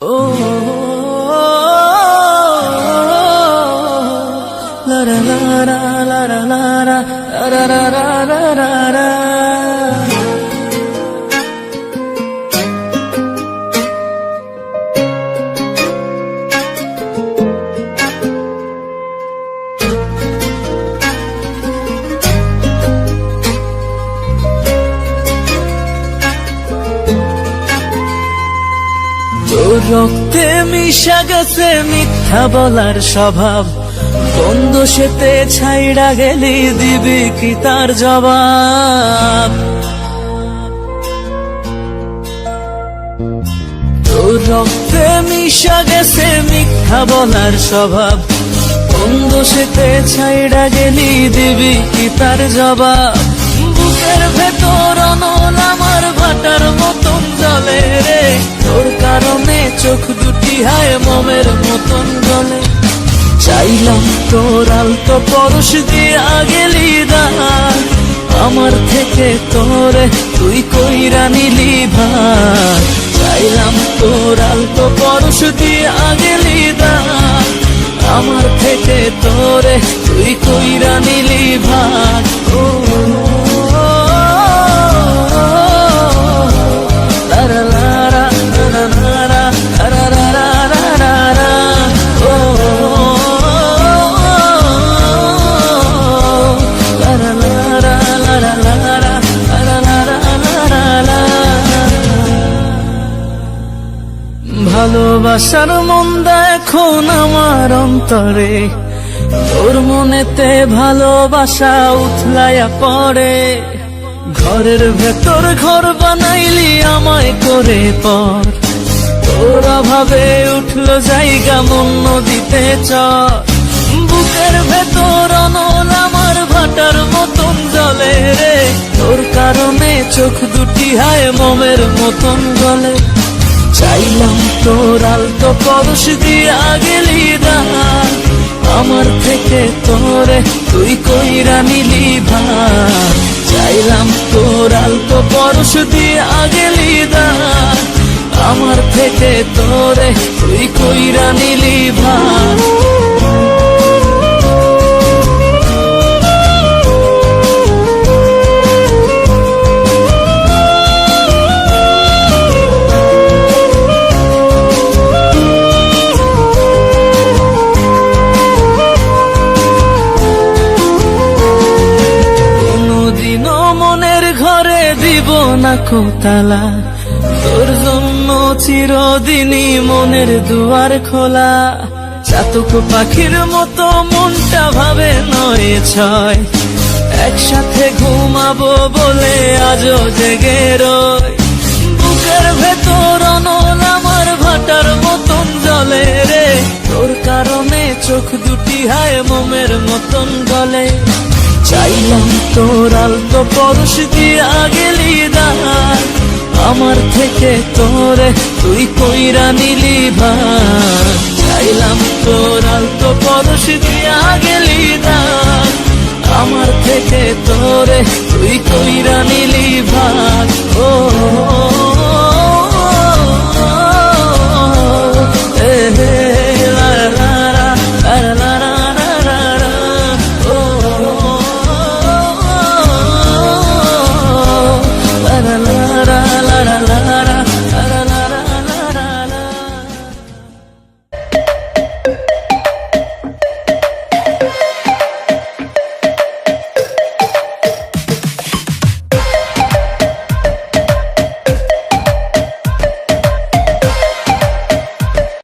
ও লা লা লা লা লা লা লা লা লা লা লা লা। তোর রক্তে মিশা গেছে মিথ্যা বলার স্বভাব, কোন দোষেতে ছাইড়া গেলি দিবি কি তার জবাব? তোর রক্তে মিশা গেছে মিথ্যা বলার স্বভাব, কোন দোষেতে ছাইড়া গেলি দিবি কি তার জবাব? বুকের ভেতর অনল আমার ভাটার মতন জ্বলে রে, তোর কারণে চোখ দুটি হায় মোমের মতন গলে। চাইলাম তোর আলতো পরশ দিয়া গেলি দান, আমার থেকে তোরে তুই কইরা নিলি ভার। চাইলাম তোর আলতো পরশ দিয়া গেলি দান, আমার থেকে তোরে তুই কইরা নিলি ভার। ও ভালোবাসার মন্দা এখন আমার অন্তরে, তোর মনেতে ভালোবাসা উথলাইয়া পড়ে। ঘরের ভেতর ঘর বানাইলি আমায় করে পর, তোর অভাবে উঠলো জায়গা মন নদীতে চর। বুকের ভেতর অনল আমার ভাটার মতন জ্বলে রে, তোর কারণে চোখ দুটি হায় মোমের মতন গলে। চাইলাম তোর আলতো পরশ দিয়া গেলি দান, আমার থেকে তোরে তুই কইরা নিলি ভার। চাইলাম তোর আলতো পরশ দিয়া গেলি দান, আমার থেকে তোরে তুই কইরা নিলি ভার। দিব না কোতালা, তোর জন্য চিরদিনই মনের দুয়ার খোলা। চাতক পাখির মতো মনটা ভাবে নয় ছয়, একসাথে ঘুমাবো বলে আজও জেগে রই। বুকের ভেতর অনল আমার ভাটার মতন জ্বলে রে, তোর কারণে চোখ দুটি হায় মোমের মতন গলে। চাইলাম তোর আলতো পরশ দিয়া গেলি দান, আমার থেকে তোরে তুই কইরা নিলি ভার। চাইলাম তোর আলতো পরশ দিয়া গেলি দান, আমার থেকে তোরে তুই কইরা নিলি ভার। ও